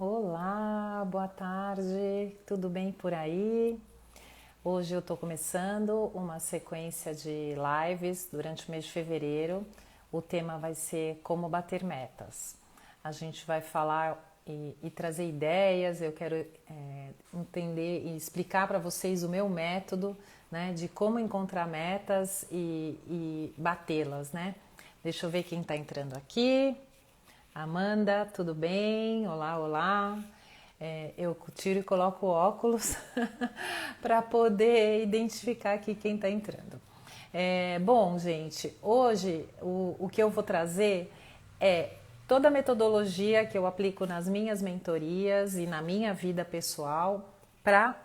Olá, boa tarde, tudo bem por aí? Hoje eu estou começando uma sequência de lives durante o mês de fevereiro. O tema vai ser como bater metas. A gente vai falar e trazer ideias. Eu quero entender e explicar para vocês o meu método, né, de como encontrar metas e batê-las, né? Deixa eu ver quem está entrando aqui. Amanda, tudo bem? Olá, olá. Eu tiro e coloco óculos para poder identificar aqui quem está entrando. Bom, gente, hoje o que eu vou trazer é toda a metodologia que eu aplico nas minhas mentorias e na minha vida pessoal para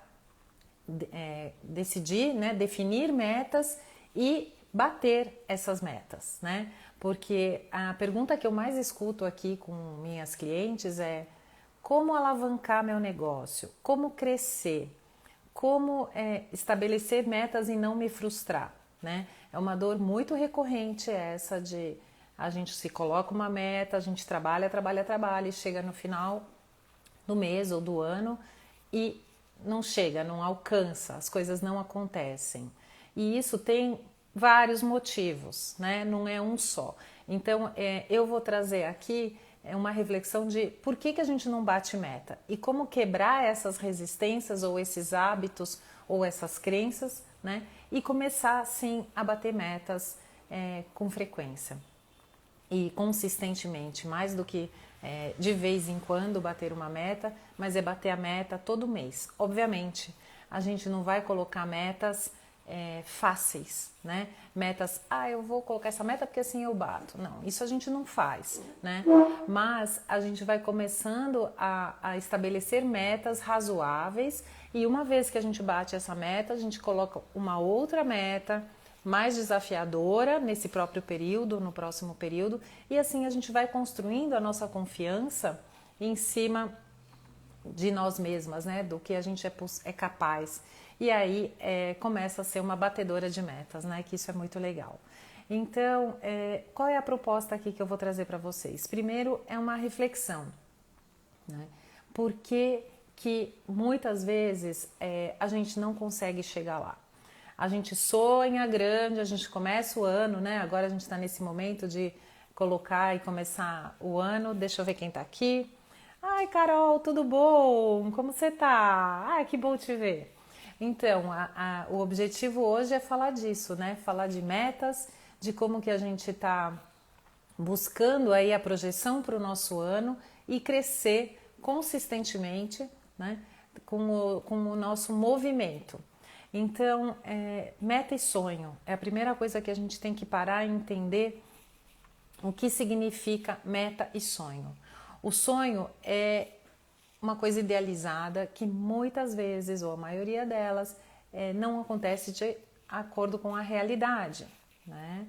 decidir, né, definir metas e bater essas metas, né? Porque a pergunta que eu mais escuto aqui com minhas clientes é como alavancar meu negócio, como crescer, como estabelecer metas e não me frustrar, né? É uma dor muito recorrente essa de a gente se coloca uma meta, a gente trabalha, trabalha, trabalha e chega no final do mês ou do ano e não chega, não alcança, as coisas não acontecem. E isso tem vários motivos, né? Não é um só. Então, eu vou trazer aqui uma reflexão de por que a gente não bate meta e como quebrar essas resistências ou esses hábitos ou essas crenças, né? E começar, sim, a bater metas com frequência e consistentemente, mais do que de vez em quando bater uma meta, mas é bater a meta todo mês. Obviamente, a gente não vai colocar metas fáceis, né? Metas, eu vou colocar essa meta porque assim eu bato. Não, isso a gente não faz, né? Mas a gente vai começando a estabelecer metas razoáveis e uma vez que a gente bate essa meta, a gente coloca uma outra meta mais desafiadora nesse próprio período, no próximo período, e assim a gente vai construindo a nossa confiança em cima de nós mesmas, né, do que a gente é capaz. E aí começa a ser uma batedora de metas, né, que isso é muito legal. Então, qual é a proposta aqui que eu vou trazer para vocês? Primeiro é uma reflexão, né? Por que muitas vezes a gente não consegue chegar lá? A gente sonha grande, a gente começa o ano, né? Agora a gente está nesse momento de colocar e começar o ano. Deixa eu ver quem está aqui. Ai, Carol, tudo bom? Como você tá? Ai, que bom te ver. Então, o objetivo hoje é falar disso, né? Falar de metas, de como que a gente está buscando aí a projeção para o nosso ano e crescer consistentemente, né? Com o nosso movimento. Então, meta e sonho é a primeira coisa que a gente tem que parar e entender o que significa meta e sonho. O sonho é uma coisa idealizada que muitas vezes, ou a maioria delas, não acontece de acordo com a realidade, né?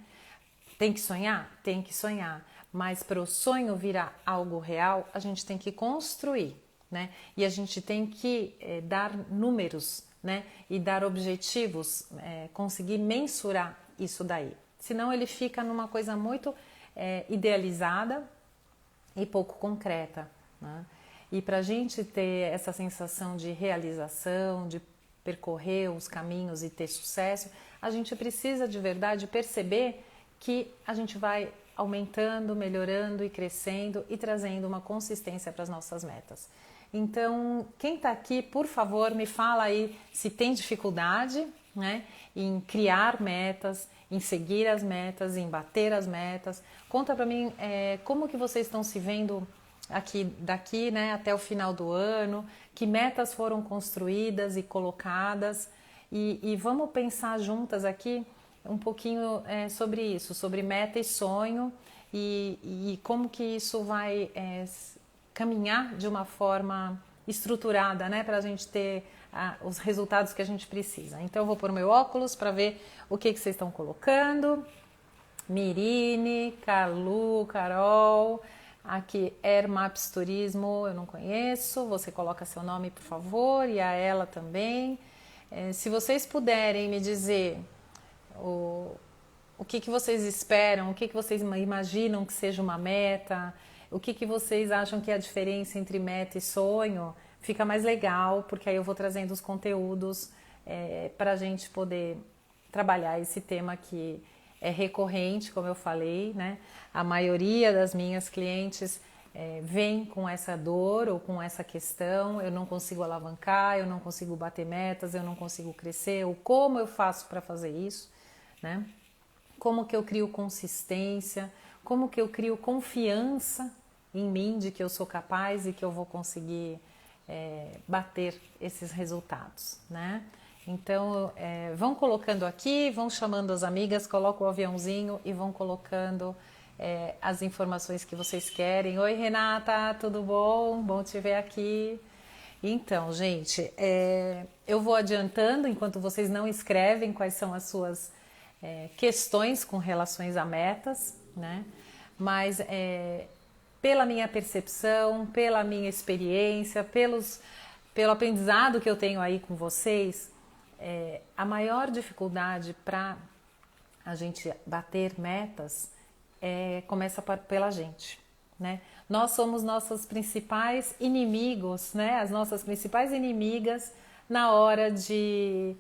Tem que sonhar? Tem que sonhar. Mas para o sonho virar algo real, a gente tem que construir, né? E a gente tem que dar números, né? E dar objetivos, conseguir mensurar isso daí. Senão ele fica numa coisa muito idealizada e pouco concreta, né? E para a gente ter essa sensação de realização, de percorrer os caminhos e ter sucesso, a gente precisa de verdade perceber que a gente vai aumentando, melhorando e crescendo e trazendo uma consistência para as nossas metas. Então, quem está aqui, por favor, me fala aí se tem dificuldade, né, em criar metas, em seguir as metas, em bater as metas. Conta para mim como que vocês estão se vendo daqui, né, até o final do ano, que metas foram construídas e colocadas e vamos pensar juntas aqui um pouquinho sobre isso, sobre meta e sonho e como que isso vai caminhar de uma forma estruturada, né, para a gente ter os resultados que a gente precisa. Então eu vou pôr meu óculos para ver o que vocês estão colocando. Mirine, Carlu, Carol, aqui Airmaps Turismo, eu não conheço, você coloca seu nome por favor e a ela também. Se vocês puderem me dizer o que vocês esperam, o que vocês imaginam que seja uma meta, o que vocês acham que é a diferença entre meta e sonho, fica mais legal, porque aí eu vou trazendo os conteúdos para a gente poder trabalhar esse tema que é recorrente, como eu falei, né? A maioria das minhas clientes vem com essa dor ou com essa questão, eu não consigo alavancar, eu não consigo bater metas, eu não consigo crescer, ou como eu faço para fazer isso, né? Como que eu crio consistência, como que eu crio confiança em mim de que eu sou capaz e que eu vou conseguir bater esses resultados, né? Então, vão colocando aqui, vão chamando as amigas, colocam o aviãozinho e vão colocando as informações que vocês querem. Oi, Renata, tudo bom? Bom te ver aqui. Então, gente, eu vou adiantando enquanto vocês não escrevem quais são as suas questões com relações a metas, né? Mas pela minha percepção, pela minha experiência, pelo aprendizado que eu tenho aí com vocês, a maior dificuldade para a gente bater metas começa pela gente, né? Nós somos nossos principais inimigos, né? As nossas principais inimigas na hora de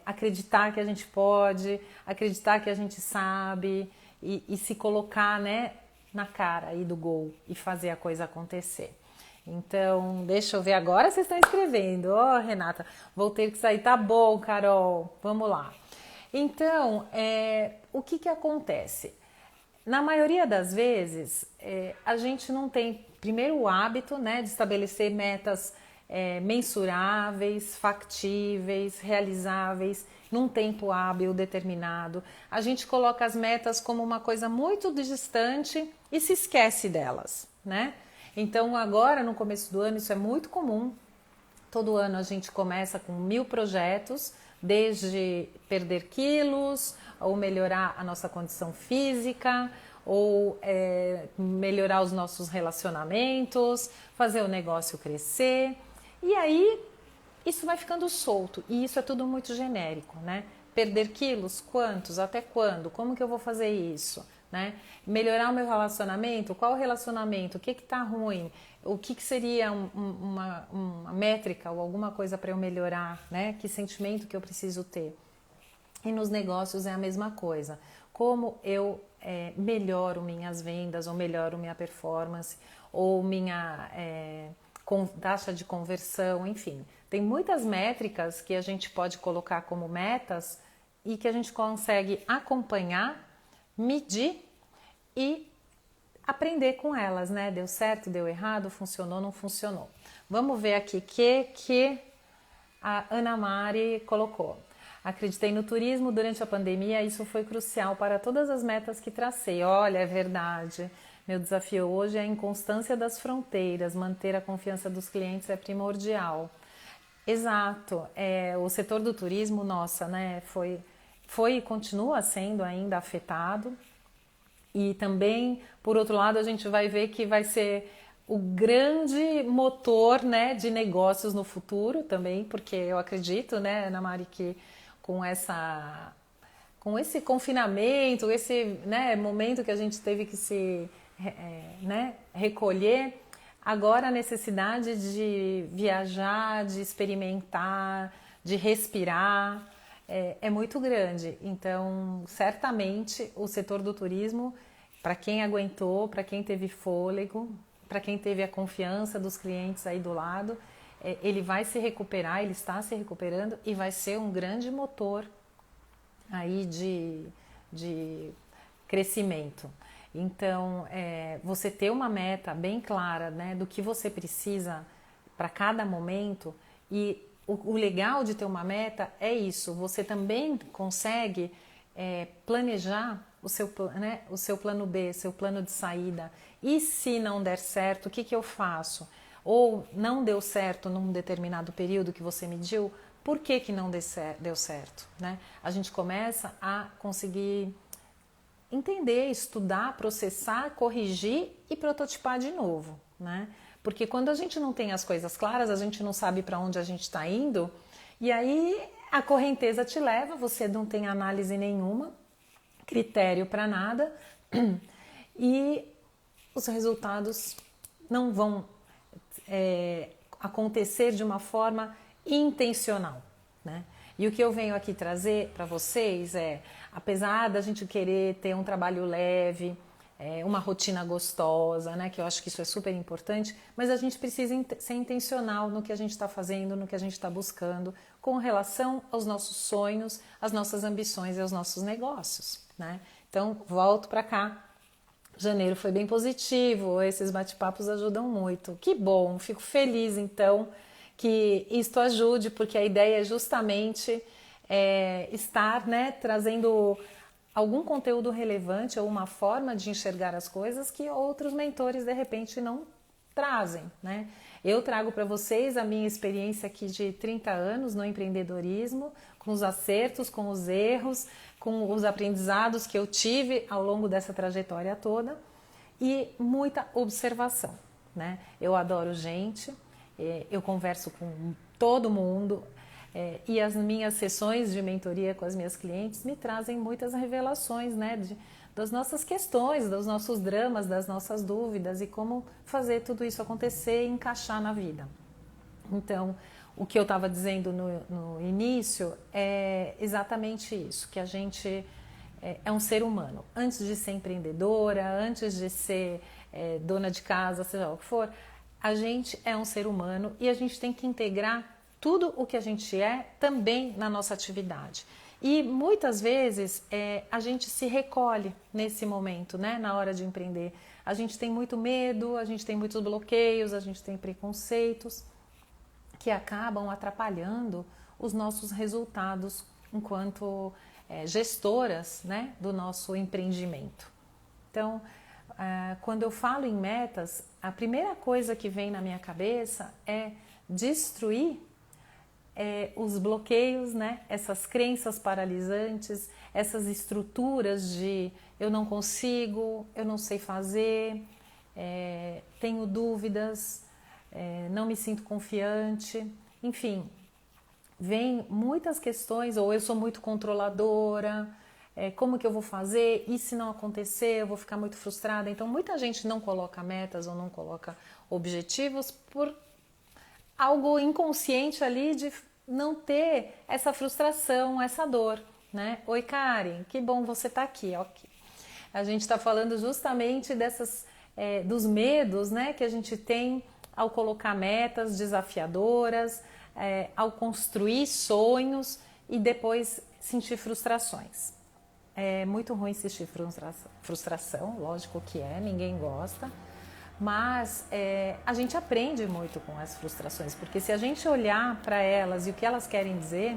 acreditar que a gente pode, acreditar que a gente sabe e se colocar, né, na cara aí do gol e fazer a coisa acontecer. Então, deixa eu ver agora, vocês estão escrevendo. Ó, Renata, vou ter que sair. Tá bom, Carol, vamos lá. Então, o que acontece? Na maioria das vezes, a gente não tem, primeiro, o hábito, né, de estabelecer metas mensuráveis, factíveis, realizáveis, num tempo hábil determinado. A gente coloca as metas como uma coisa muito distante e se esquece delas, né? Então agora no começo do ano isso é muito comum. Todo ano a gente começa com 1000 projetos, desde perder quilos, ou melhorar a nossa condição física, ou melhorar os nossos relacionamentos, fazer o negócio crescer. E aí isso vai ficando solto, e isso é tudo muito genérico, né? Perder quilos, quantos, até quando, como que eu vou fazer isso, né? Melhorar o meu relacionamento, qual relacionamento, o que tá ruim, o que seria uma métrica ou alguma coisa para eu melhorar, né? Que sentimento que eu preciso ter. E nos negócios é a mesma coisa, como eu melhoro minhas vendas, ou melhoro minha performance, ou minha taxa de conversão, enfim. Tem muitas métricas que a gente pode colocar como metas e que a gente consegue acompanhar, medir e aprender com elas, né? Deu certo, deu errado, funcionou, não funcionou. Vamos ver aqui que a Ana Mari colocou. Acreditei no turismo durante a pandemia, isso foi crucial para todas as metas que tracei. Olha, é verdade. Meu desafio hoje é a inconstância das fronteiras, manter a confiança dos clientes é primordial. Exato, o setor do turismo, nossa, né, foi e continua sendo ainda afetado, e também, por outro lado, a gente vai ver que vai ser o grande motor, né, de negócios no futuro também, porque eu acredito, né, Ana Mari, que com esse confinamento, esse, né, momento que a gente teve que se recolher, agora a necessidade de viajar, de experimentar, de respirar é muito grande. Então, certamente, o setor do turismo, para quem aguentou, para quem teve fôlego, para quem teve a confiança dos clientes aí do lado, ele vai se recuperar, ele está se recuperando e vai ser um grande motor aí de crescimento. Então, você ter uma meta bem clara, né, do que você precisa para cada momento, e o legal de ter uma meta é isso, você também consegue planejar o seu plano B, seu plano de saída. E se não der certo, o que eu faço? Ou não deu certo num determinado período que você mediu, por que não deu certo? Né? A gente começa a conseguir entender, estudar, processar, corrigir e prototipar de novo, né? Porque quando a gente não tem as coisas claras, a gente não sabe para onde a gente está indo, e aí a correnteza te leva, você não tem análise nenhuma, critério para nada, e os resultados não vão acontecer de uma forma intencional, né? E o que eu venho aqui trazer para vocês apesar da gente querer ter um trabalho leve, uma rotina gostosa, né? Que eu acho que isso é super importante, mas a gente precisa ser intencional no que a gente está fazendo, no que a gente está buscando, com relação aos nossos sonhos, às nossas ambições e aos nossos negócios, né? Então, volto para cá. Janeiro foi bem positivo, esses bate-papos ajudam muito. Que bom, fico feliz então que isto ajude, porque a ideia é justamente estar, né, trazendo algum conteúdo relevante ou uma forma de enxergar as coisas que outros mentores de repente não trazem, né? Eu trago para vocês a minha experiência aqui de 30 anos no empreendedorismo, com os acertos, com os erros, com os aprendizados que eu tive ao longo dessa trajetória toda e muita observação, né? Eu adoro gente, eu converso com todo mundo e as minhas sessões de mentoria com as minhas clientes me trazem muitas revelações, né? Das nossas questões, dos nossos dramas, das nossas dúvidas e como fazer tudo isso acontecer e encaixar na vida. Então, o que eu estava dizendo no início é exatamente isso, que a gente é um ser humano. Antes de ser empreendedora, antes de ser dona de casa, seja o que for, a gente é um ser humano e a gente tem que integrar tudo o que a gente é também na nossa atividade. E muitas vezes a gente se recolhe nesse momento, né, na hora de empreender. A gente tem muito medo, a gente tem muitos bloqueios, a gente tem preconceitos que acabam atrapalhando os nossos resultados enquanto gestoras, né, do nosso empreendimento. Então, quando eu falo em metas, a primeira coisa que vem na minha cabeça é destruir os bloqueios, né? Essas crenças paralisantes, essas estruturas de eu não consigo, eu não sei fazer, tenho dúvidas, não me sinto confiante, enfim, vem muitas questões, ou eu sou muito controladora, como que eu vou fazer, e se não acontecer, eu vou ficar muito frustrada. Então muita gente não coloca metas ou não coloca objetivos por algo inconsciente ali de não ter essa frustração, essa dor, né? Oi, Karen, que bom você tá aqui. Okay. A gente está falando justamente dos medos, né, que a gente tem ao colocar metas desafiadoras, ao construir sonhos e depois sentir frustrações. É muito ruim sentir frustração, lógico que ninguém gosta. Mas a gente aprende muito com as frustrações, porque se a gente olhar para elas e o que elas querem dizer,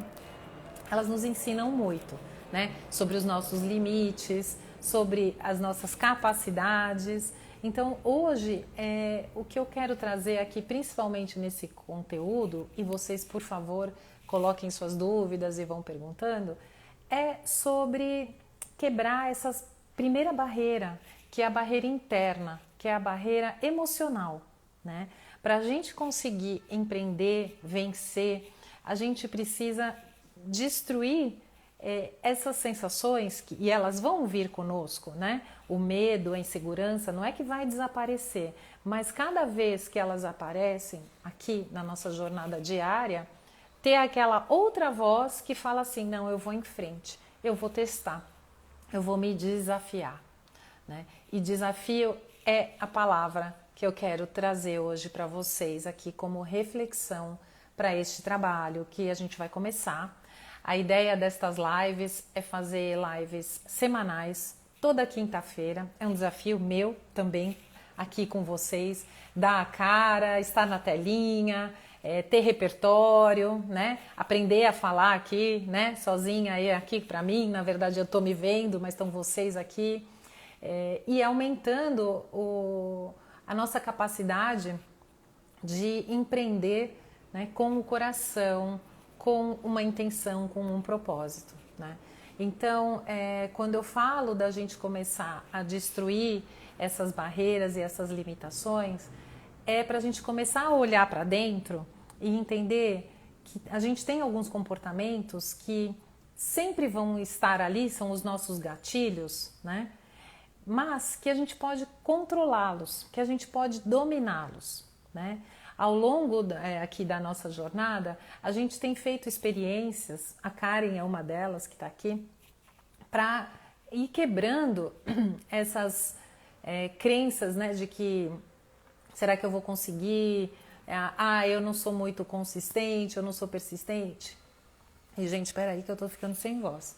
elas nos ensinam muito, né? Sobre os nossos limites, sobre as nossas capacidades. Então, hoje, o que eu quero trazer aqui, principalmente nesse conteúdo, e vocês, por favor, coloquem suas dúvidas e vão perguntando, é sobre quebrar essa primeira barreira, que é a barreira interna, que é a barreira emocional, né? Para a gente conseguir empreender, vencer, a gente precisa destruir essas sensações, e elas vão vir conosco, né? O medo, a insegurança, não é que vai desaparecer, mas cada vez que elas aparecem aqui na nossa jornada diária, ter aquela outra voz que fala assim, não, eu vou em frente, eu vou testar, eu vou me desafiar, né? E desafio é a palavra que eu quero trazer hoje para vocês aqui como reflexão para este trabalho que a gente vai começar. A ideia destas lives é fazer lives semanais, toda quinta-feira. É um desafio meu também aqui com vocês, dar a cara, estar na telinha, ter repertório, né? Aprender a falar aqui, né? Sozinha aí aqui para mim, na verdade eu estou me vendo, mas estão vocês aqui. E aumentando a nossa capacidade de empreender, né, com o coração, com uma intenção, com um propósito, né? Então, quando eu falo da gente começar a destruir essas barreiras e essas limitações, é para a gente começar a olhar para dentro e entender que a gente tem alguns comportamentos que sempre vão estar ali, são os nossos gatilhos, né? mas que a gente pode controlá-los, que a gente pode dominá-los, né? Ao longo aqui da nossa jornada, a gente tem feito experiências, a Karen é uma delas que está aqui, para ir quebrando essas crenças, né, de que será que eu vou conseguir? Eu não sou muito consistente, eu não sou persistente. E, gente, espera aí que eu tô ficando sem voz.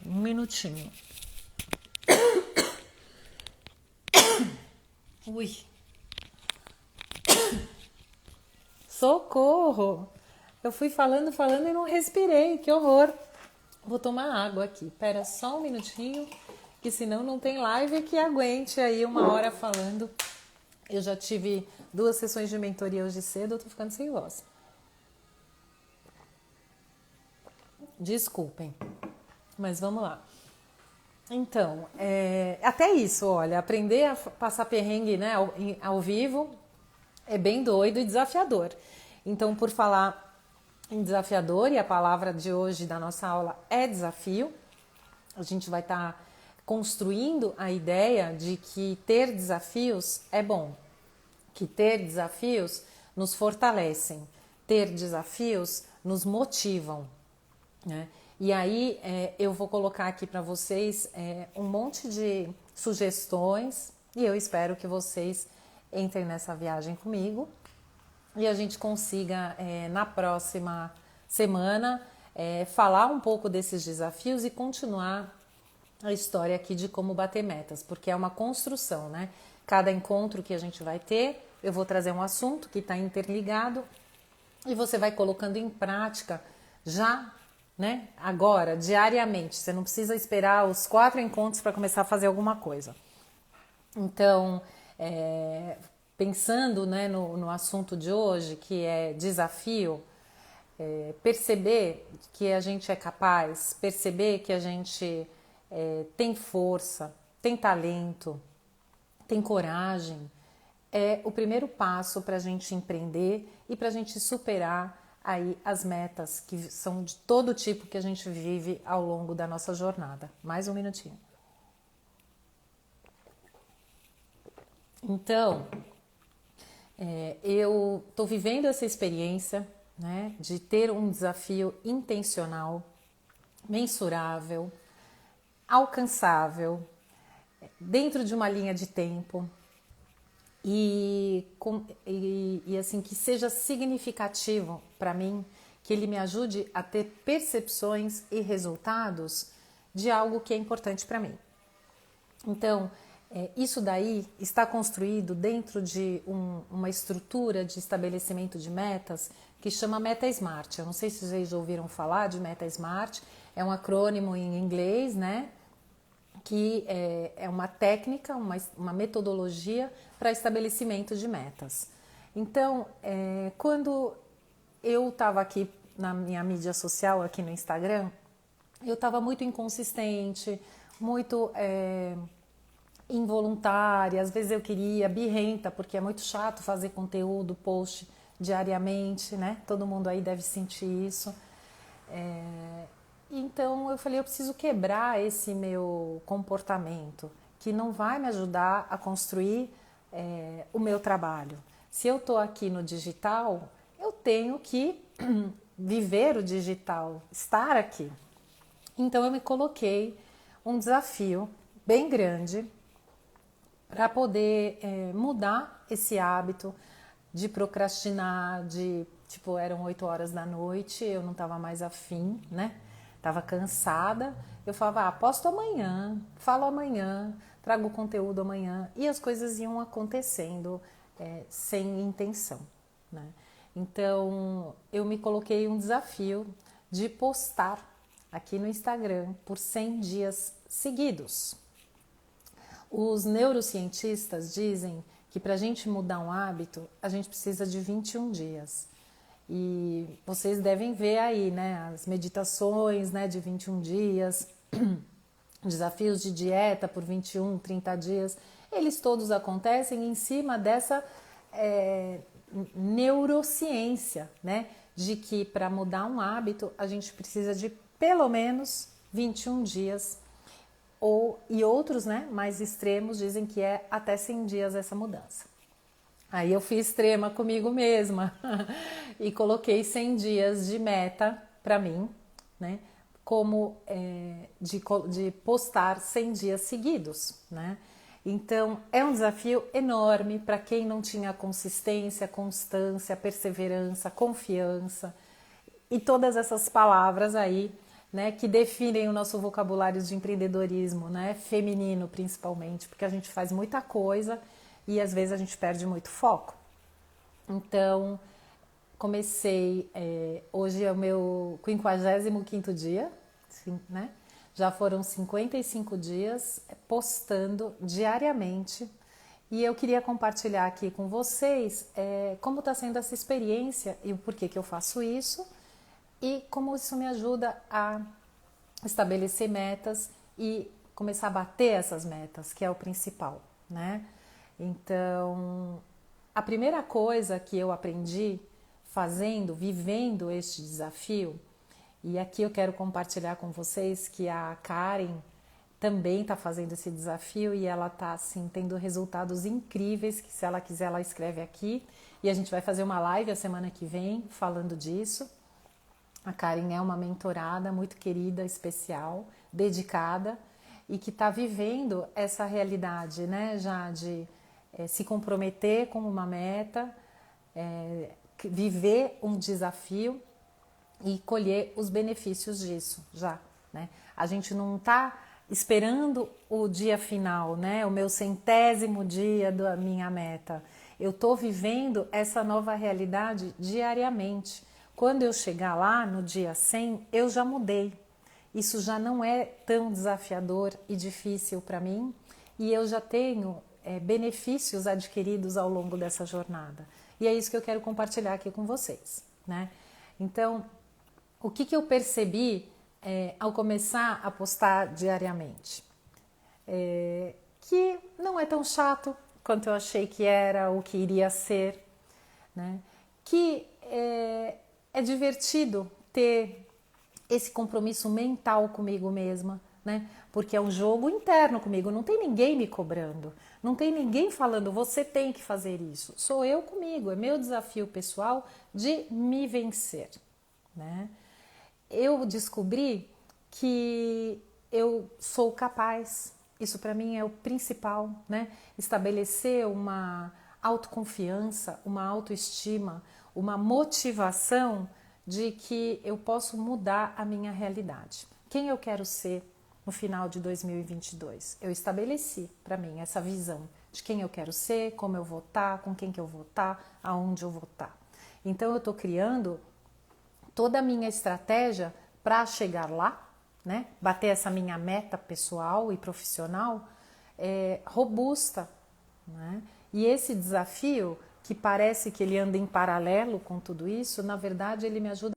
Um minutinho. Ui. Socorro! Eu fui falando e não respirei, que horror! Vou tomar água aqui. Pera só um minutinho, que senão não tem live que aguente aí 1 hora falando. Eu já tive 2 sessões de mentoria hoje cedo, eu tô ficando sem voz. Desculpem, mas vamos lá. Então, até isso, olha, aprender a passar perrengue, né, ao vivo é bem doido e desafiador. Então, por falar em desafiador, e a palavra de hoje da nossa aula é desafio, a gente vai estar construindo a ideia de que ter desafios é bom, que ter desafios nos fortalecem, ter desafios nos motivam, né? E aí eu vou colocar aqui para vocês um monte de sugestões e eu espero que vocês entrem nessa viagem comigo e a gente consiga na próxima semana falar um pouco desses desafios e continuar a história aqui de como bater metas, porque é uma construção, né? Cada encontro que a gente vai ter, eu vou trazer um assunto que está interligado e você vai colocando em prática já, né? Agora, diariamente. Você não precisa esperar os 4 encontros para começar a fazer alguma coisa. Então, pensando, né, no assunto de hoje, que é desafio, perceber que a gente é capaz, perceber que a gente tem força, tem talento, tem coragem, é o primeiro passo para a gente empreender e para a gente superar aí as metas que são de todo tipo que a gente vive ao longo da nossa jornada. Mais um minutinho. Então, eu estou vivendo essa experiência, né, de ter um desafio intencional, mensurável, alcançável, dentro de uma linha de tempo e assim que seja significativo para mim, que ele me ajude a ter percepções e resultados de algo que é importante para mim. Então, isso daí está construído dentro de uma estrutura de estabelecimento de metas que chama Meta Smart. Eu não sei se vocês já ouviram falar de Meta Smart, é um acrônimo em inglês, né? Que é uma técnica, uma metodologia para estabelecimento de metas. Então, quando eu estava aqui na minha mídia social, aqui no Instagram, eu estava muito inconsistente, muito involuntária, às vezes eu queria, birrenta, porque é muito chato fazer conteúdo, post diariamente, né? Todo mundo aí deve sentir isso. Então eu falei, eu preciso quebrar esse meu comportamento, que não vai me ajudar a construir o meu trabalho. Se eu estou aqui no digital, eu tenho que viver o digital, estar aqui. Então eu me coloquei um desafio bem grande para poder mudar esse hábito de procrastinar, eram 8 horas da noite, eu não estava mais afim, né? Estava cansada, eu falava, posto amanhã, falo amanhã, trago o conteúdo amanhã, e as coisas iam acontecendo sem intenção, né? Então, eu me coloquei um desafio de postar aqui no Instagram por 100 dias seguidos. Os neurocientistas dizem que para a gente mudar um hábito, a gente precisa de 21 dias. E vocês devem ver aí, né, as meditações, né, de 21 dias, desafios de dieta por 21, 30 dias, eles todos acontecem em cima dessa neurociência, né, de que para mudar um hábito a gente precisa de pelo menos 21 dias e outros, né, mais extremos dizem que é até 100 dias essa mudança. Aí eu fui extrema comigo mesma e coloquei 100 dias de meta para mim, né? Como de postar 100 dias seguidos, né? Então é um desafio enorme para quem não tinha consistência, constância, perseverança, confiança e todas essas palavras aí, né, que definem o nosso vocabulário de empreendedorismo, né, feminino principalmente, porque a gente faz muita coisa e às vezes a gente perde muito foco. Então, comecei, hoje é o meu 55º dia, né? Já foram 55 dias postando diariamente e eu queria compartilhar aqui com vocês como está sendo essa experiência e o porquê que eu faço isso e como isso me ajuda a estabelecer metas e começar a bater essas metas, que é o principal, né? Então, a primeira coisa que eu aprendi fazendo, vivendo este desafio, e aqui eu quero compartilhar com vocês que a Karen também está fazendo esse desafio e ela está assim tendo resultados incríveis, que se ela quiser ela escreve aqui e a gente vai fazer uma live a semana que vem falando disso. A Karen é uma mentorada muito querida, especial, dedicada e que está vivendo essa realidade, né, já de se comprometer com uma meta, viver um desafio e colher os benefícios disso já, né? A gente não está esperando o dia final, né? O meu 100º dia da minha meta. Eu estou vivendo essa nova realidade diariamente. Quando eu chegar lá no dia 100, eu já mudei. Isso já não é tão desafiador e difícil para mim e eu já tenho benefícios adquiridos ao longo dessa jornada. E é isso que eu quero compartilhar aqui com vocês, né? Então, o que eu percebi ao começar a postar diariamente? Que não é tão chato quanto eu achei que era ou que iria ser, né? Que é divertido ter esse compromisso mental comigo mesma, né? Porque é um jogo interno comigo, não tem ninguém me cobrando, não tem ninguém falando você tem que fazer isso. Sou eu comigo, é meu desafio pessoal de me vencer, né? Eu descobri que eu sou capaz. Isso para mim é o principal, né? Estabelecer uma autoconfiança, uma autoestima, uma motivação de que eu posso mudar a minha realidade. Quem eu quero ser no final de 2022? Eu estabeleci para mim essa visão de quem eu quero ser, como eu vou estar, com quem que eu vou estar, aonde eu vou estar. Então eu estou criando toda a minha estratégia para chegar lá, né? Bater essa minha meta pessoal e profissional robusta, né? E esse desafio que parece que ele anda em paralelo com tudo isso, na verdade ele me ajuda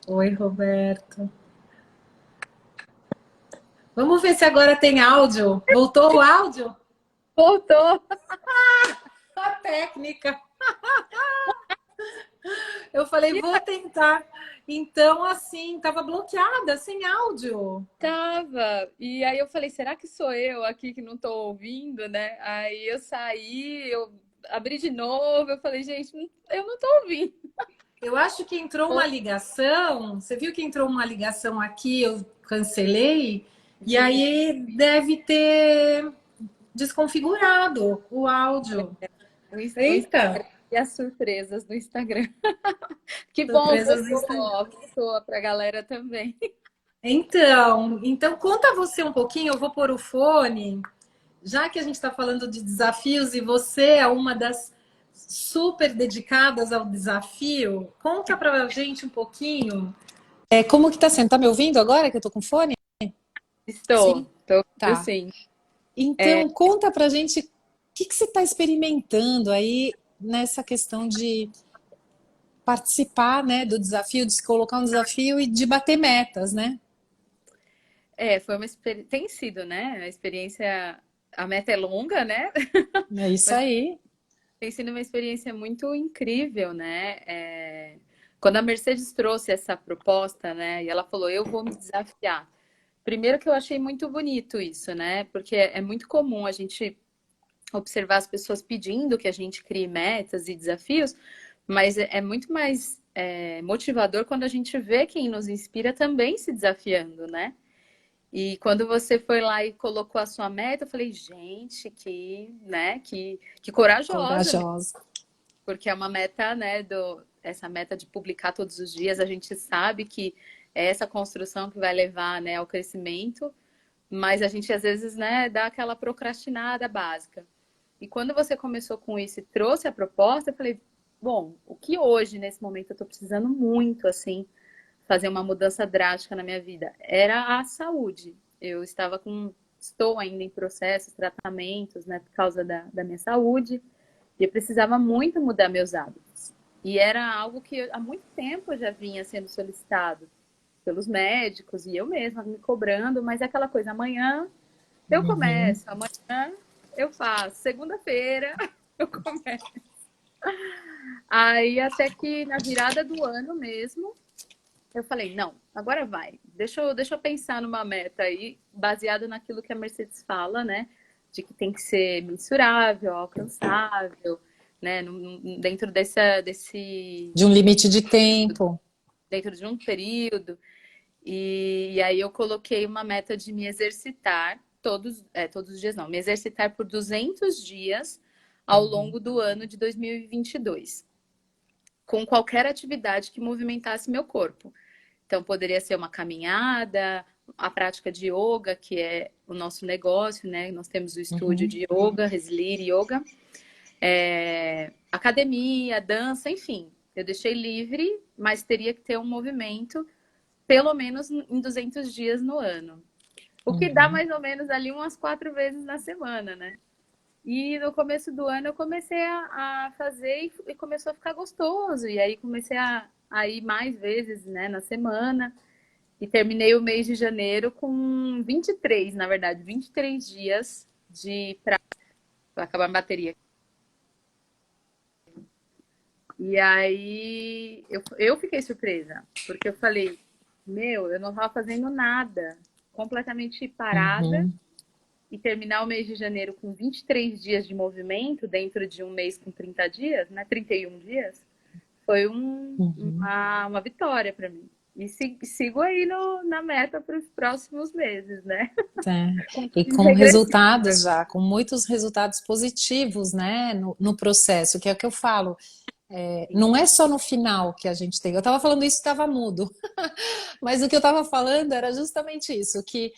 Oi, Roberto. Vamos ver se agora tem áudio. Voltou o áudio? Voltou! A técnica. Eu falei, vou tentar. Então, assim, tava bloqueada, sem áudio. Tava. E aí eu falei, será que sou eu aqui que não tô ouvindo, né? Aí eu saí, eu abri de novo, eu falei, gente, eu não tô ouvindo. Eu acho que entrou uma ligação. Você viu que entrou uma ligação aqui, eu cancelei, e Vi aí deve ter desconfigurado o áudio. o Eita! Instagram e as surpresas do Instagram. Que bom, Surpresas do Instagram. voltou pra galera também. Então conta você um pouquinho, eu vou pôr o fone, já que a gente está falando de desafios e você é uma das super dedicadas ao desafio, conta pra gente um pouquinho. Como que tá sendo? Tá me ouvindo agora que eu tô com fone? Sim? Tô ouvindo Tá. sim. Então, conta pra gente o que você está experimentando aí nessa questão de participar, né, do desafio, de se colocar um desafio e de bater metas, né? Foi uma experiência, tem sido, né? A experiência, a meta é longa, né? É isso Mas aí. tem sido uma experiência muito incrível, né? Quando a Mercedes trouxe essa proposta, né? E ela falou, eu vou me desafiar. Primeiro que eu achei muito bonito isso, né? Porque é muito comum a gente observar as pessoas pedindo que a gente crie metas e desafios, mas é muito mais motivador quando a gente vê quem nos inspira também se desafiando, né? E quando você foi lá e colocou a sua meta, eu falei, gente, né, que corajosa, Corajosa. porque é uma meta, né, essa meta de publicar todos os dias, a gente sabe que é essa construção que vai levar, né, ao crescimento, mas a gente às vezes, né, dá aquela procrastinada básica. E quando você começou com isso e trouxe a proposta, eu falei, bom, o que hoje, nesse momento, eu estou precisando muito, assim, fazer uma mudança drástica na minha vida, era a saúde. Eu estou ainda em processos, tratamentos, né, por causa da minha saúde, e eu precisava muito mudar meus hábitos. E era algo que há muito tempo já vinha sendo solicitado pelos médicos e eu mesma me cobrando, mas é aquela coisa, amanhã eu Uhum. começo, amanhã eu faço, segunda-feira eu começo. Aí até que na virada do ano mesmo, eu falei, não, agora vai. Deixa eu pensar numa meta aí, baseada naquilo que a Mercedes fala, né? De que tem que ser mensurável, alcançável, né? Dentro De um limite de tempo. dentro de um período. E aí eu coloquei uma meta de me exercitar todos os dias não, me exercitar por 200 dias ao Uhum. longo do ano de 2022, com qualquer atividade que movimentasse meu corpo. Então, poderia ser uma caminhada, a prática de yoga, que é o nosso negócio, né? Nós temos o estúdio Uhum. de yoga, Reslir Yoga, academia, dança, enfim. Eu deixei livre, mas teria que ter um movimento, pelo menos em 200 dias no ano. O que dá Uhum. mais ou menos ali umas 4 vezes na semana, né? E no começo do ano eu comecei a fazer e começou a ficar gostoso. E aí comecei a ir mais vezes, né, na semana. E terminei o mês de janeiro com 23, na verdade, 23 dias de para acabar a bateria. E aí eu fiquei surpresa, porque eu falei, meu, eu não estava fazendo nada, completamente parada, Uhum. e terminar o mês de janeiro com 23 dias de movimento dentro de um mês com 30 dias, né? 31 dias, foi Uhum. uma vitória para mim. E sigo aí na meta para os próximos meses, né? É. E Contagem com regressiva. resultados já, com muitos resultados positivos, né, no processo, que é o que eu falo. Não é só no final que a gente tem. Eu estava falando isso, estava mudo. Mas o que eu estava falando era justamente isso, que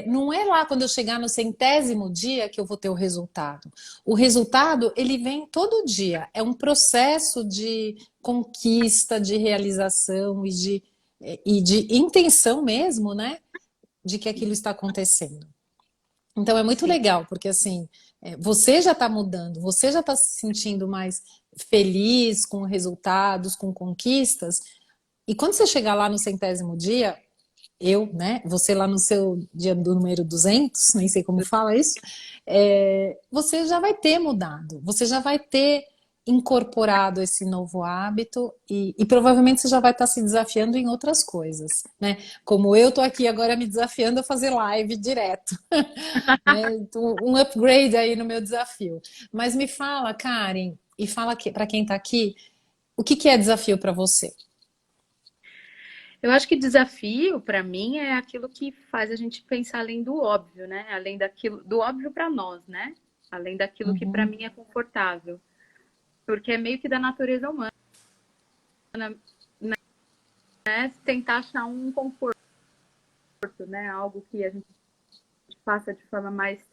não é lá quando eu chegar no 100º dia que eu vou ter o resultado. O resultado, ele vem todo dia. É um processo de conquista, de realização e de intenção mesmo, né? De que aquilo está acontecendo. Então é muito Sim, legal, porque assim, você já está mudando, você já está se sentindo mais feliz com resultados, com conquistas, E quando você chegar lá no 100º dia, né, você lá no seu dia do número 200, nem sei como fala isso, você já vai ter mudado, você já vai ter incorporado esse novo hábito e provavelmente você já vai estar se desafiando em outras coisas, né? Como eu tô aqui agora me desafiando a fazer live direto, né? Então, um upgrade aí no meu desafio. Mas me fala, Karen, e fala para quem está aqui, o que é desafio para você? Eu acho que desafio, para mim, é aquilo que faz a gente pensar além do óbvio, né? Além daquilo, do óbvio para nós, né? Além daquilo que para Uhum, mim é confortável. Porque é meio que da natureza humana, né? Tentar achar um conforto, né? Algo que a gente faça de forma mais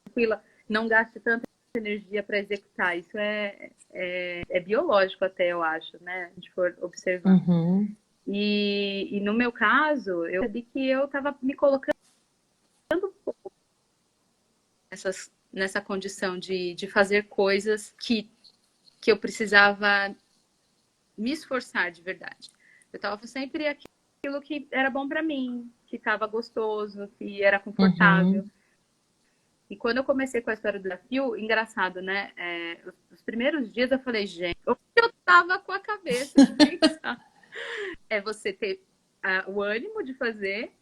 tranquila, não gaste tanta energia para executar. Isso é biológico até, eu acho, né? Se a gente for observar. uhum, E no meu caso, eu percebi que eu estava me colocando nessa condição de fazer coisas que eu precisava me esforçar de verdade. Eu estava sempre aquilo que era bom para mim, que estava gostoso, que era confortável. uhum. E quando eu comecei com a história do desafio, engraçado, né? Os primeiros dias eu falei, gente, eu tava com a cabeça de pensar. É você ter o ânimo de fazer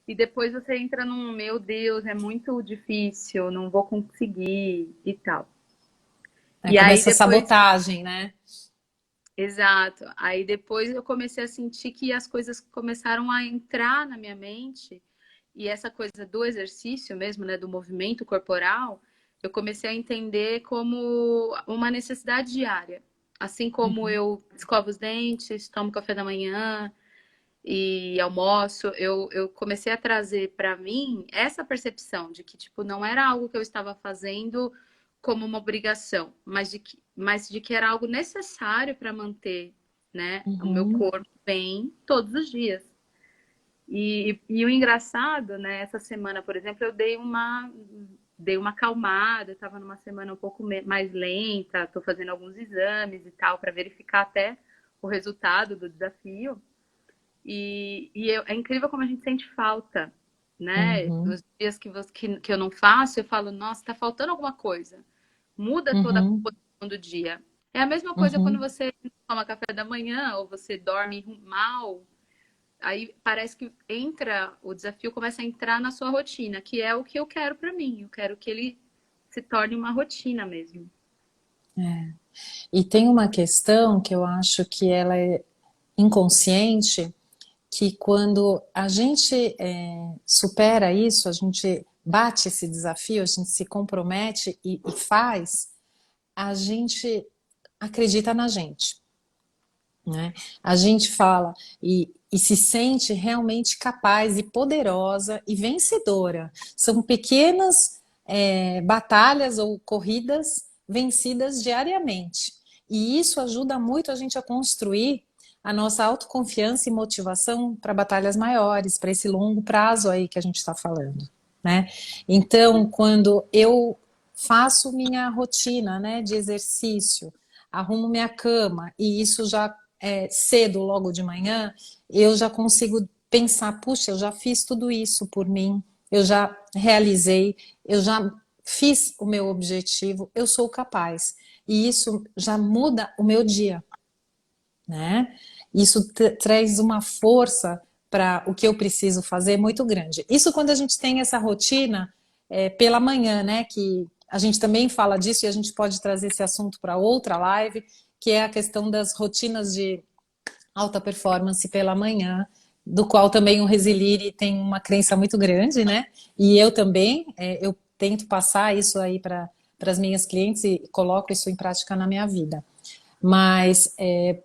e depois você entra num, meu Deus, é muito difícil, não vou conseguir e tal. E aí Começa a depois, sabotagem, né? exato, aí depois eu comecei a sentir que as coisas começaram a entrar na minha mente e essa coisa do exercício mesmo, né, do movimento corporal, eu comecei a entender como uma necessidade diária. Assim como Uhum, eu escovo os dentes, tomo café da manhã, e almoço, eu comecei a trazer para mim essa percepção de que, tipo, não era algo que eu estava fazendo como uma obrigação, mas de que era algo necessário para manter, né, o meu uhum, corpo bem todos os dias. E o engraçado, né, essa semana, por exemplo, eu dei uma acalmada, estava numa semana um pouco mais lenta, estou fazendo alguns exames e tal, para verificar até o resultado do desafio. É incrível como a gente sente falta, né? uhum, Os dias que eu não faço, eu falo, nossa, tá faltando alguma coisa. Muda toda a uhum, composição do dia. É a mesma coisa quando uhum. você toma café da manhã ou você dorme mal. Aí parece que entra, o desafio começa a entrar na sua rotina, que é o que eu quero para mim. Eu quero que ele se torne uma rotina mesmo. E tem uma questão que eu acho que ela é inconsciente, que quando a gente supera isso, a gente bate esse desafio, a gente se compromete e faz, a gente acredita na gente, né? A gente fala e se sente realmente capaz e poderosa e vencedora. São pequenas batalhas ou corridas vencidas diariamente. E isso ajuda muito a gente a construir a nossa autoconfiança e motivação para batalhas maiores, para esse longo prazo aí que a gente está falando, né? Então, quando eu faço minha rotina, né, de exercício, arrumo minha cama e isso já cedo, logo de manhã, eu já consigo pensar, puxa, eu já fiz tudo isso por mim, eu já realizei, eu já fiz o meu objetivo, eu sou capaz. E isso já muda o meu dia, né? Isso traz uma força para o que eu preciso fazer muito grande. Isso quando a gente tem essa rotina pela manhã, né? Que a gente também fala disso e a gente pode trazer esse assunto para outra live, que é a questão das rotinas de alta performance pela manhã, do qual também o Resilire tem uma crença muito grande, né? E eu também, eu tento passar isso aí para as minhas clientes e coloco isso em prática na minha vida. Mas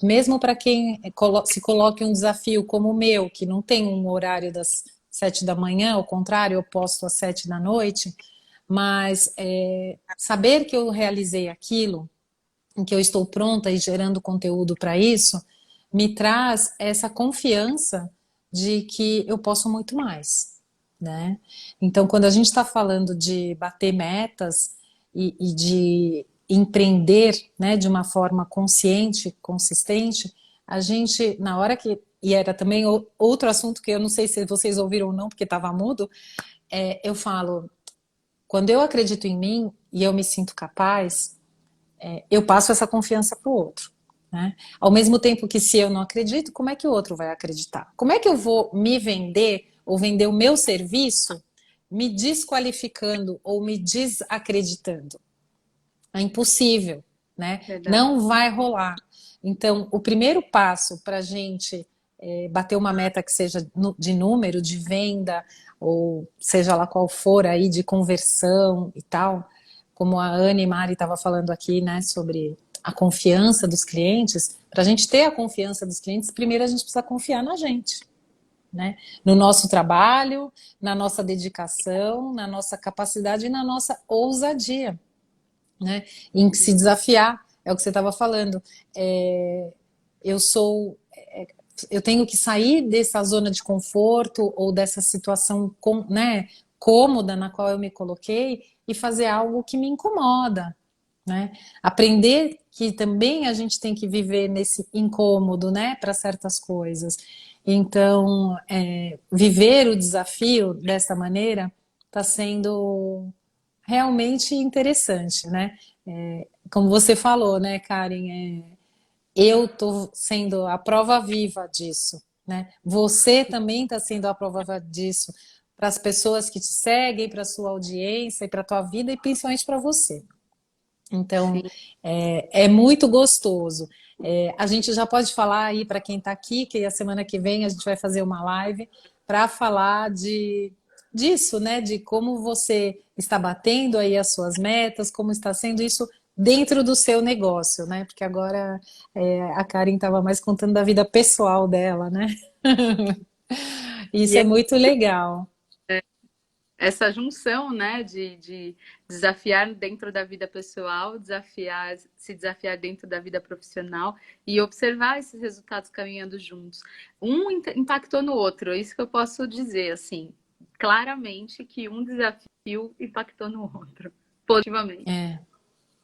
mesmo para quem se coloque um desafio como o meu, que não tem um horário das 7 da manhã, ao contrário, eu posto às 7 da noite, mas saber que eu realizei aquilo, em que eu estou pronta e gerando conteúdo para isso, me traz essa confiança de que eu posso muito mais, né? Então, quando a gente está falando de bater metas e de empreender, né, de uma forma consciente, consistente, a gente, na hora que, e era também outro assunto que eu não sei se vocês ouviram ou não, porque estava mudo, eu falo, quando eu acredito em mim e eu me sinto capaz, eu passo essa confiança para o outro. Né? Ao mesmo tempo que se eu não acredito, como é que o outro vai acreditar? Como é que eu vou me vender ou vender o meu serviço me desqualificando ou me desacreditando? É impossível, né? Verdade. Não vai rolar. Então, o primeiro passo para a gente bater uma meta que seja de número, de venda, ou seja lá qual for aí, de conversão e tal, como a Anne e Mari estava falando aqui, né, sobre a confiança dos clientes, para a gente ter a confiança dos clientes, primeiro a gente precisa confiar na gente, né? No nosso trabalho, na nossa dedicação, na nossa capacidade e na nossa ousadia, né? Em se desafiar, é o que você estava falando. Eu sou, eu tenho que sair dessa zona de conforto ou dessa situação, né, cômoda na qual eu me coloquei e fazer algo que me incomoda, né? Aprender que também a gente tem que viver nesse incômodo, né, para certas coisas. Então, viver o desafio dessa maneira está sendo realmente interessante, né? Como você falou, né, Karen? Eu estou sendo a prova viva disso, né? Você também está sendo a prova viva disso para as pessoas que te seguem, para a sua audiência e para a tua vida e principalmente para você. Então, Sim. é muito gostoso. A gente já pode falar aí para quem está aqui, que a semana que vem a gente vai fazer uma live para falar disso, né? De como você está batendo aí as suas metas, como está sendo isso dentro do seu negócio, né? Porque agora a Karen estava mais contando da vida pessoal dela, né? Isso E é muito legal. essa junção, né, de desafiar dentro da vida pessoal, se desafiar dentro da vida profissional e observar esses resultados caminhando juntos. Um impactou no outro, é isso que eu posso dizer, assim, claramente que um desafio impactou no outro, positivamente. É,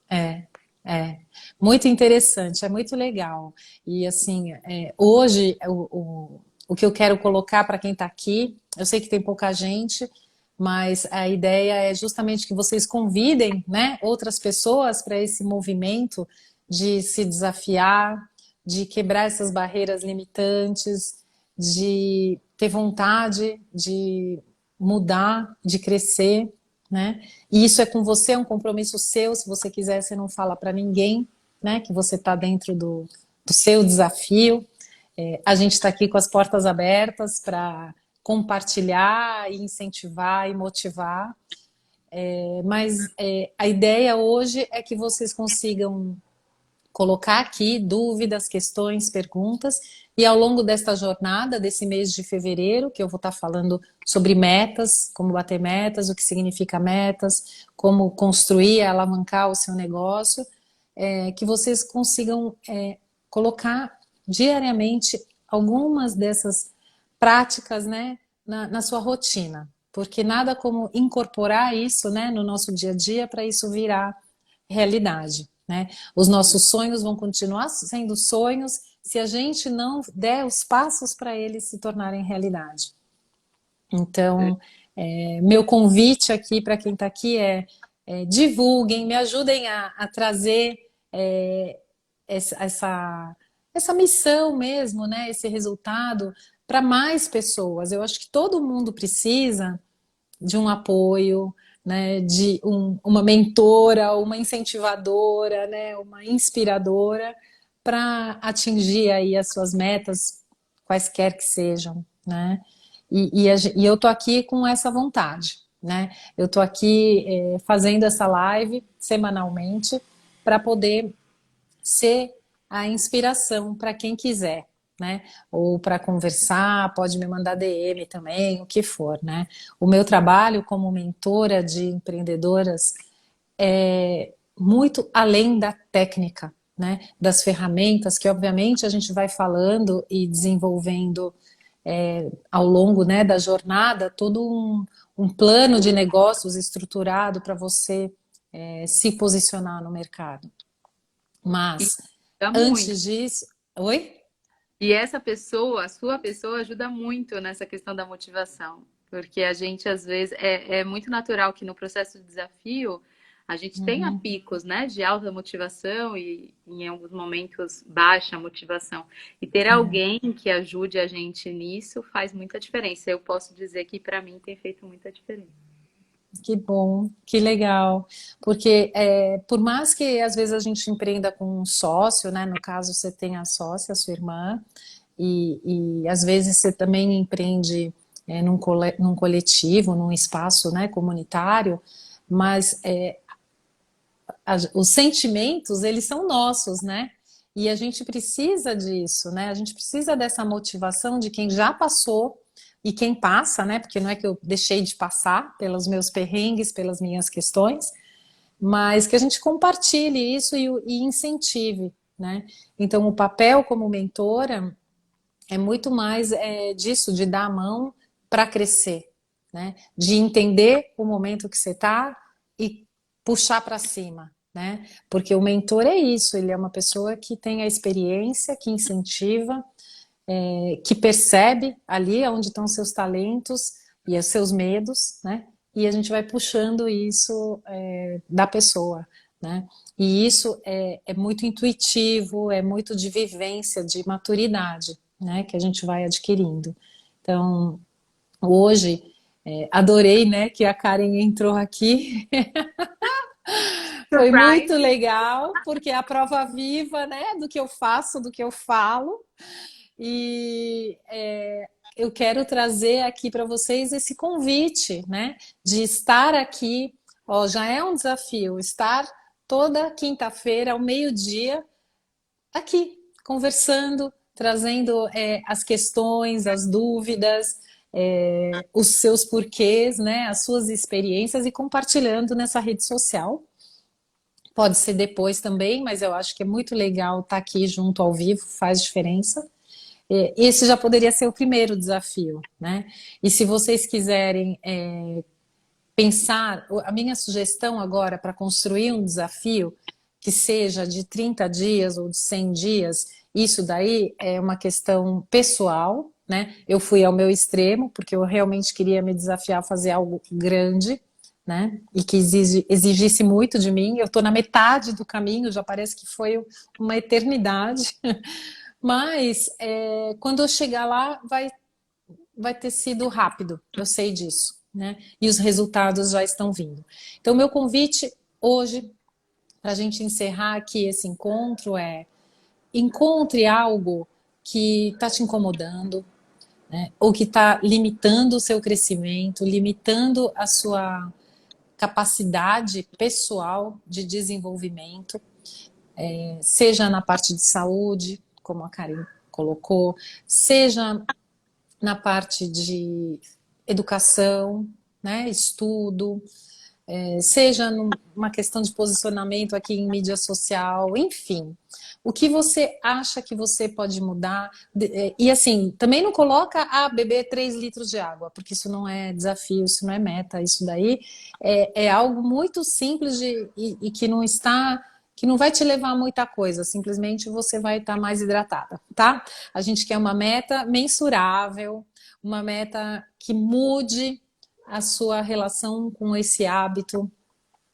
é. É, muito interessante, é muito legal. E assim, hoje o que eu quero colocar para quem está aqui, eu sei que tem pouca gente, mas a ideia é justamente que vocês convidem, né, outras pessoas para esse movimento de se desafiar, de quebrar essas barreiras limitantes, de ter vontade de mudar, de crescer, né? E isso é com você, é um compromisso seu. Se você quiser, você não fala para ninguém, né? Que você está dentro do seu desafio. A gente está aqui com as portas abertas para compartilhar, e incentivar e motivar. Mas a ideia hoje é que vocês consigam colocar aqui dúvidas, questões, perguntas, e ao longo desta jornada, desse mês de fevereiro, que eu vou estar falando sobre metas, como bater metas, o que significa metas, como construir e alavancar o seu negócio, que vocês consigam colocar diariamente algumas dessas práticas, né, na sua rotina, porque nada como incorporar isso, né, no nosso dia a dia para isso virar realidade, né? Os nossos sonhos vão continuar sendo sonhos se a gente não der os passos para eles se tornarem realidade. Então, meu convite aqui para quem está aqui divulguem, me ajudem a trazer essa missão mesmo, né? Esse resultado para mais pessoas. Eu acho que todo mundo precisa de um apoio, né, de uma mentora, uma incentivadora, né, uma inspiradora para atingir aí as suas metas, quaisquer que sejam, né? E eu tô aqui com essa vontade, né? Eu tô aqui fazendo essa live semanalmente para poder ser a inspiração para quem quiser, né? Ou para conversar, pode me mandar DM também, o que for, né? O meu trabalho como mentora de empreendedoras é muito além da técnica, né? Das ferramentas que, obviamente, a gente vai falando e desenvolvendo ao longo, né, da jornada, todo um plano de negócios estruturado para você se posicionar no mercado. E Mas dá muito. antes disso, oi? E essa pessoa, a sua pessoa, ajuda muito nessa questão da motivação. Porque a gente, às vezes, é muito natural que no processo de desafio a gente tenha Uhum. picos, né, de alta motivação e em alguns momentos baixa motivação. E ter É. alguém que ajude a gente nisso faz muita diferença. Eu posso dizer que para mim tem feito muita diferença. Que bom, que legal. Porque por mais que às vezes a gente empreenda com um sócio, né? No caso, você tem a sócia, a sua irmã, e às vezes você também empreende num coletivo, num espaço, né, comunitário, mas os sentimentos, eles são nossos, né? E a gente precisa disso, né? A gente precisa dessa motivação de quem já passou e quem passa, né? Porque não é que eu deixei de passar pelos meus perrengues, pelas minhas questões, mas que a gente compartilhe isso e incentive, né? Então, o papel como mentora é muito mais disso, de dar a mão para crescer, né? De entender o momento que você está e puxar para cima, né? Porque o mentor é isso, ele é uma pessoa que tem a experiência, que incentiva, que percebe ali onde estão seus talentos e os seus medos, né? E a gente vai puxando isso da pessoa, né? E isso é muito intuitivo, é muito de vivência, de maturidade, né? Que a gente vai adquirindo. Então, hoje, adorei, né? Que a Karen entrou aqui. Foi muito Surprise! legal, porque é a prova viva, né? Do que eu faço, do que eu falo. E eu quero trazer aqui para vocês esse convite, né? De estar aqui, ó, já é um desafio, estar toda quinta-feira ao meio-dia aqui, conversando, trazendo as questões, as dúvidas, os seus porquês, né? As suas experiências e compartilhando nessa rede social. Pode ser depois também, mas eu acho que é muito legal estar aqui junto ao vivo, faz diferença. Esse já poderia ser o primeiro desafio, né? E se vocês quiserem pensar, a minha sugestão agora para construir um desafio que seja de 30 dias ou de 100 dias, isso daí é uma questão pessoal, né? Eu fui ao meu extremo, porque eu realmente queria me desafiar a fazer algo grande, né? E que exigisse muito de mim. Eu estou na metade do caminho, já parece que foi uma eternidade. Mas quando eu chegar lá, vai ter sido rápido, eu sei disso, né? E os resultados já estão vindo. Então, meu convite hoje, para a gente encerrar aqui esse encontro, encontre algo que está te incomodando, né? Ou que está limitando o seu crescimento, limitando a sua capacidade pessoal de desenvolvimento, seja na parte de saúde, como a Karen colocou, seja na parte de educação, né, estudo, seja numa questão de posicionamento aqui em mídia social, enfim. O que você acha que você pode mudar? E assim, também não coloca a beber 3 litros de água, porque isso não é desafio, isso não é meta, isso daí é algo muito simples e que não está, que não vai te levar a muita coisa, simplesmente você vai estar mais hidratada, tá? A gente quer uma meta mensurável, uma meta que mude a sua relação com esse hábito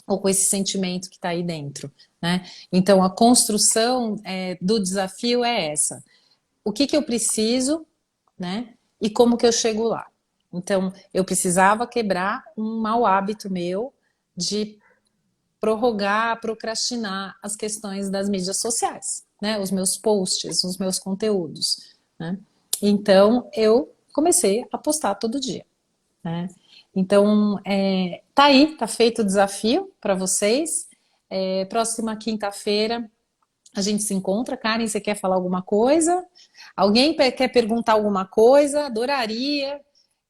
ou com esse sentimento que está aí dentro, né? Então, a construção do desafio é essa. O que eu preciso, né? E como que eu chego lá? Então, eu precisava quebrar um mau hábito meu de prorrogar, procrastinar as questões das mídias sociais, né? Os meus posts, os meus conteúdos, né? Então, eu comecei a postar todo dia, né? Então, tá aí, tá feito o desafio para vocês. Próxima quinta-feira a gente se encontra. Karen, você quer falar alguma coisa? Alguém quer perguntar alguma coisa? Adoraria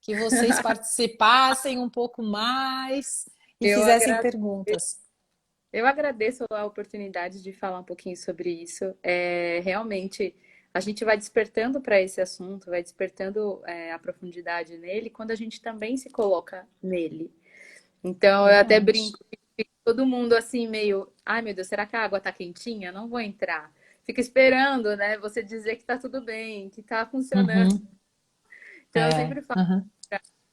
que vocês participassem um pouco mais e Eu fizessem agradeço. perguntas. Eu agradeço a oportunidade de falar um pouquinho sobre isso. Realmente, a gente vai despertando para esse assunto, vai despertando a profundidade nele quando a gente também se coloca nele. Então, eu até Verdade. brinco, que fica todo mundo assim, meio, ai meu Deus, será que a água tá quentinha? Não vou entrar. fica esperando, né? Você dizer que tá tudo bem, que tá funcionando. Uhum. Então eu sempre falo Uhum.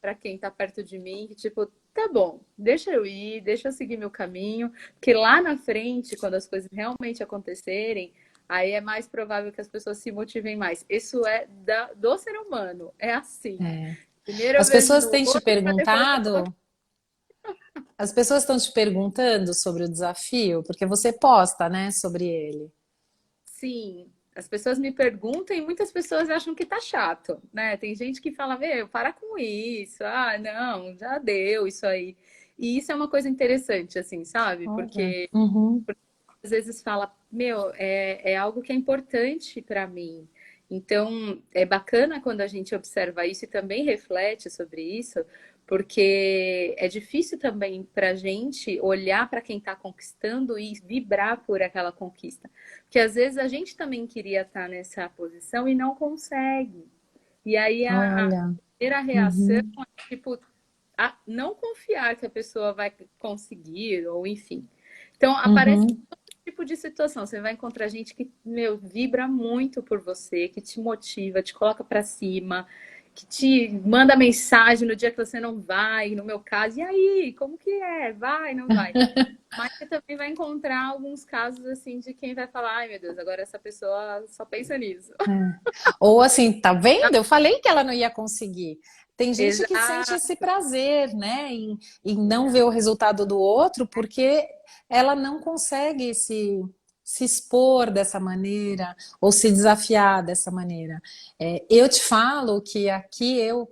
para quem tá perto de mim que, tipo, tá bom, deixa eu ir, deixa eu seguir meu caminho, porque lá na frente, quando as coisas realmente acontecerem, aí é mais provável que as pessoas se motivem mais. Isso é do ser humano, é assim. É. Primeiro eu As vejo pessoas no têm te outro para depois perguntado, as pessoas estão te perguntando sobre o desafio, porque você posta, né, sobre ele. sim, as pessoas me perguntam e muitas pessoas acham que tá chato, né? Tem gente que fala, meu, para com isso. Ah, não, já deu isso aí. E isso é uma coisa interessante, assim, sabe? Olha. Porque Uhum. às vezes fala, meu, é algo que é importante para mim. Então, é bacana quando a gente observa isso e também reflete sobre isso, porque é difícil também para a gente olhar para quem está conquistando e vibrar por aquela conquista. Porque às vezes a gente também queria estar nessa posição e não consegue. E aí a Olha. primeira reação Uhum. é tipo, não confiar que a pessoa vai conseguir, ou enfim. Então, aparece Uhum. todo tipo de situação. Você vai encontrar gente que, meu, vibra muito por você, que te motiva, te coloca para cima, que te manda mensagem no dia que você não vai, no meu caso, e aí, como que é? Vai, não vai? Mas você também vai encontrar alguns casos assim de quem vai falar, ai meu Deus, agora essa pessoa só pensa nisso. Ou assim, tá vendo? Eu falei que ela não ia conseguir. Tem gente que sente Exato, esse prazer, né, em não ver exato. o resultado do outro, porque ela não consegue se expor dessa maneira ou se desafiar dessa maneira. Eu te falo que aqui eu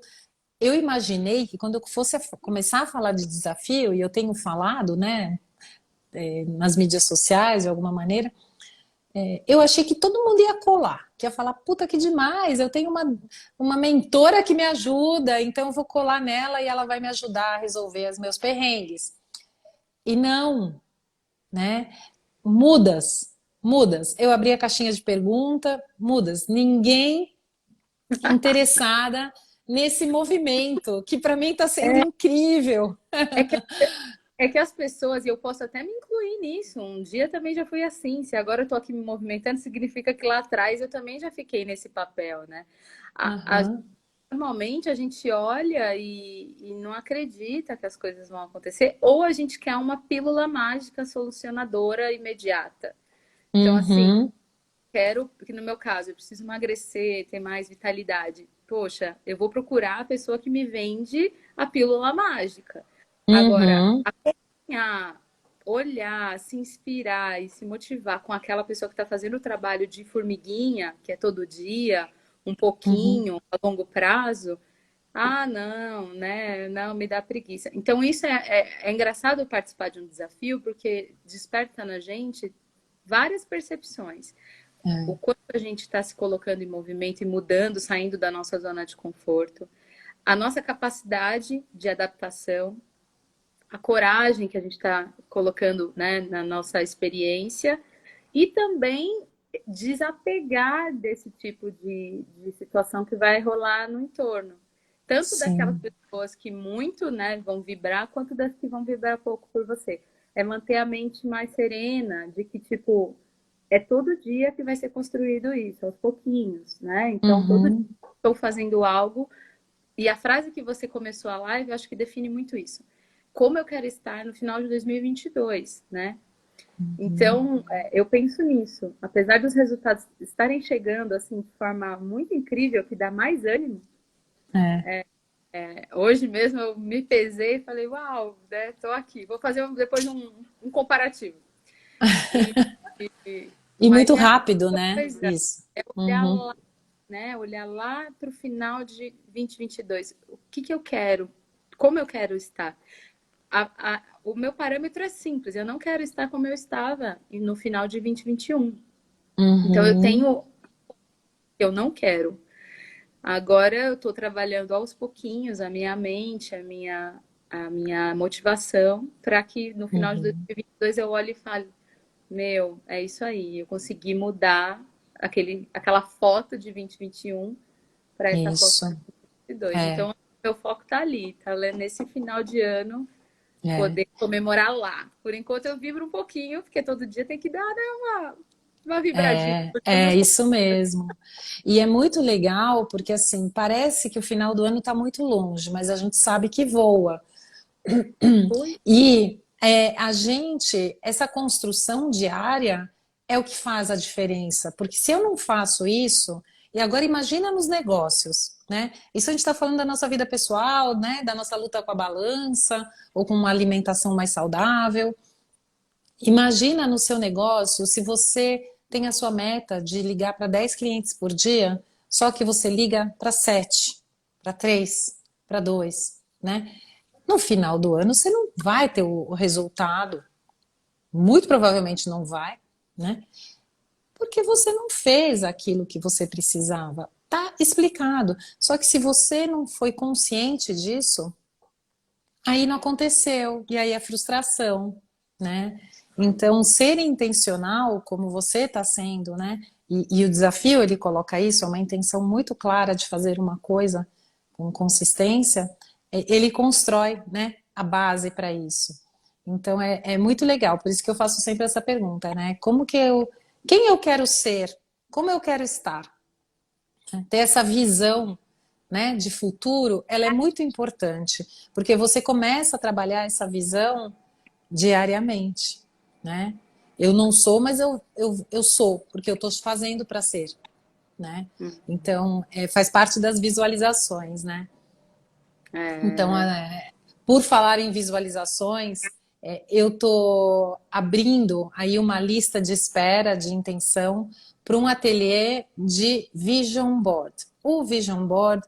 imaginei que quando eu fosse começar a falar de desafio, e eu tenho falado, né, nas mídias sociais de alguma maneira, eu achei que todo mundo ia colar, que ia falar, puta que demais, eu tenho uma mentora que me ajuda, então eu vou colar nela e ela vai me ajudar a resolver os meus perrengues. E não, né? Mudas, mudas. Eu abri a caixinha de pergunta, mudas. Ninguém interessada nesse movimento, que para mim está sendo incrível. É que, é que as pessoas, e eu posso até me incluir nisso, um dia também já fui assim. Se agora eu tô aqui me movimentando, significa que lá atrás eu também já fiquei nesse papel, né? Aham. Normalmente a gente olha e não acredita que as coisas vão acontecer, ou a gente quer uma pílula mágica solucionadora imediata. Então, assim, Uhum. quero, porque no meu caso, eu preciso emagrecer, ter mais vitalidade. Poxa, eu vou procurar a pessoa que me vende a pílula mágica. Agora, Uhum. acompanhar, olhar, se inspirar e se motivar com aquela pessoa que está fazendo o trabalho de formiguinha, que é todo dia, um Uhum. pouquinho, a longo prazo. Ah, não, né? Não, me dá preguiça. Então, isso é engraçado participar de um desafio, porque desperta na gente várias percepções. O É, quanto a gente está se colocando em movimento e mudando, saindo da nossa zona de conforto, a nossa capacidade de adaptação, a coragem que a gente está colocando, né, na nossa experiência e também desapegar desse tipo de situação que vai rolar no entorno. Tanto daquelas sim. pessoas que muito, né, vão vibrar, quanto das que vão vibrar pouco por você. É manter a mente mais serena, de que, tipo, é todo dia que vai ser construído isso, aos pouquinhos, né? Então, todo dia Uhum. estou fazendo algo. E a frase que você começou a live, eu acho que define muito isso. Como eu quero estar no final de 2022, né? Uhum. Então, eu penso nisso. Apesar dos resultados estarem chegando assim de forma muito incrível, que dá mais ânimo. É. Hoje mesmo eu me pesei e falei, uau, né, tô aqui. Vou fazer depois um comparativo. E, E mas muito é a rápido, né? coisa, Isso. é olhar Uhum. lá, né? Olhar lá para o final de 2022. O que que eu quero? Como eu quero estar? O meu parâmetro é simples. Eu não quero estar como eu estava no final de 2021. Então eu Uhum. tenho, eu não quero. Agora eu estou trabalhando aos pouquinhos a minha mente, a minha motivação, para que no final de Uhum. 2022 eu olhe e fale, meu, é isso aí, eu consegui mudar aquela foto de 2021 para essa foto de Isso. 2022. É. Então, meu foco tá ali, tá nesse final de ano, É. poder comemorar lá. Por enquanto eu vibro um pouquinho, porque todo dia tem que dar, né, Uma vibradinha. É isso mesmo. E é muito legal porque assim, parece que o final do ano está muito longe, mas a gente sabe que voa. Ui, E a gente, essa construção diária é o que faz a diferença. Porque se eu não faço isso, e agora imagina nos negócios, né? Isso a gente está falando da nossa vida pessoal, né? Da nossa luta com a balança, ou com uma alimentação mais saudável. Imagina no seu negócio se você tem a sua meta de ligar para 10 clientes por dia, só que você liga para 7, para 3, para 2, né? No final do ano você não vai ter o resultado, muito provavelmente não vai, né? Porque você não fez aquilo que você precisava. Tá explicado. Só que se você não foi consciente disso, aí não aconteceu, e aí é frustração, né? Então, ser intencional, como você está sendo, né? E o desafio, ele coloca isso, é uma intenção muito clara de fazer uma coisa com consistência, ele constrói, né, a base para isso. Então, é muito legal, por isso que eu faço sempre essa pergunta, né? Quem eu quero ser? Como eu quero estar? Ter essa visão, né, de futuro, ela é muito importante, porque você começa a trabalhar essa visão diariamente, né? Eu não sou, mas eu sou, porque eu estou fazendo para ser, né? Então, faz parte das visualizações, né? Então, é, por falar em visualizações, eu estou abrindo aí uma lista de espera, de intenção, para um ateliê de Vision Board. O Vision Board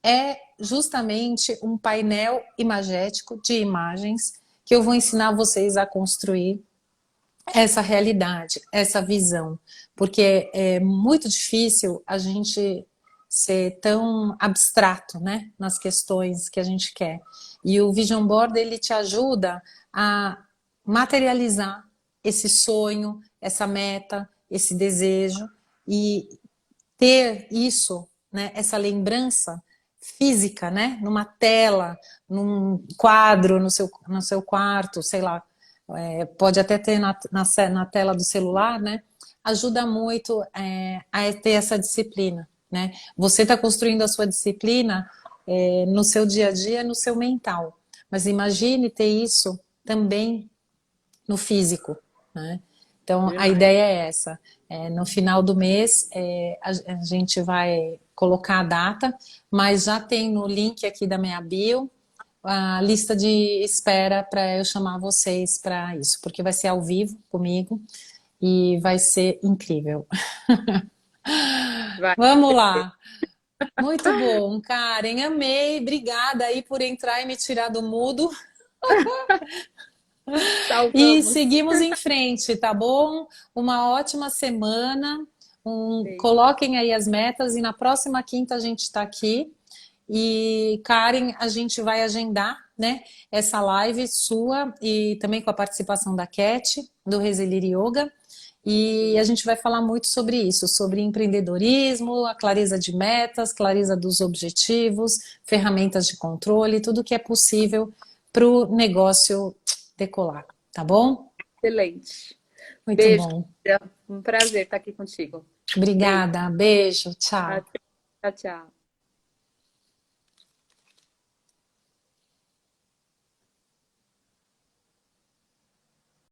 é justamente um painel imagético de imagens que eu vou ensinar vocês a construir essa realidade, essa visão, porque é muito difícil a gente ser tão abstrato, né, nas questões que a gente quer. E o Vision Board, ele te ajuda a materializar esse sonho, essa meta, esse desejo e ter isso, né, essa lembrança física, né, numa tela, num quadro no seu quarto, sei lá, pode até ter na tela do celular, né, ajuda muito a ter essa disciplina, né. Você está construindo a sua disciplina no seu dia a dia, no seu mental, mas imagine ter isso também no físico, né? Então, a demais. ideia é essa. No final do mês, a gente vai colocar a data, mas já tem no link aqui da minha bio a lista de espera para eu chamar vocês para isso, porque vai ser ao vivo comigo e vai ser incrível. Vai. Vamos lá. Muito bom, Karen. Amei. Obrigada aí por entrar e me tirar do mudo. E Salvamos. seguimos em frente, tá bom? Uma ótima semana. Beijo. Coloquem aí as metas e na próxima quinta a gente está aqui. E Karen, a gente vai agendar, né, essa live sua e também com a participação da Cat, do Resilier Yoga. E a gente vai falar muito sobre isso, sobre empreendedorismo, a clareza de metas, clareza dos objetivos, ferramentas de controle, tudo que é possível para o negócio decolar, tá bom? Excelente. Muito Beijo, bom. querida. Um prazer estar aqui contigo. Beijo. Obrigada, beijo, tchau. Tchau, tchau.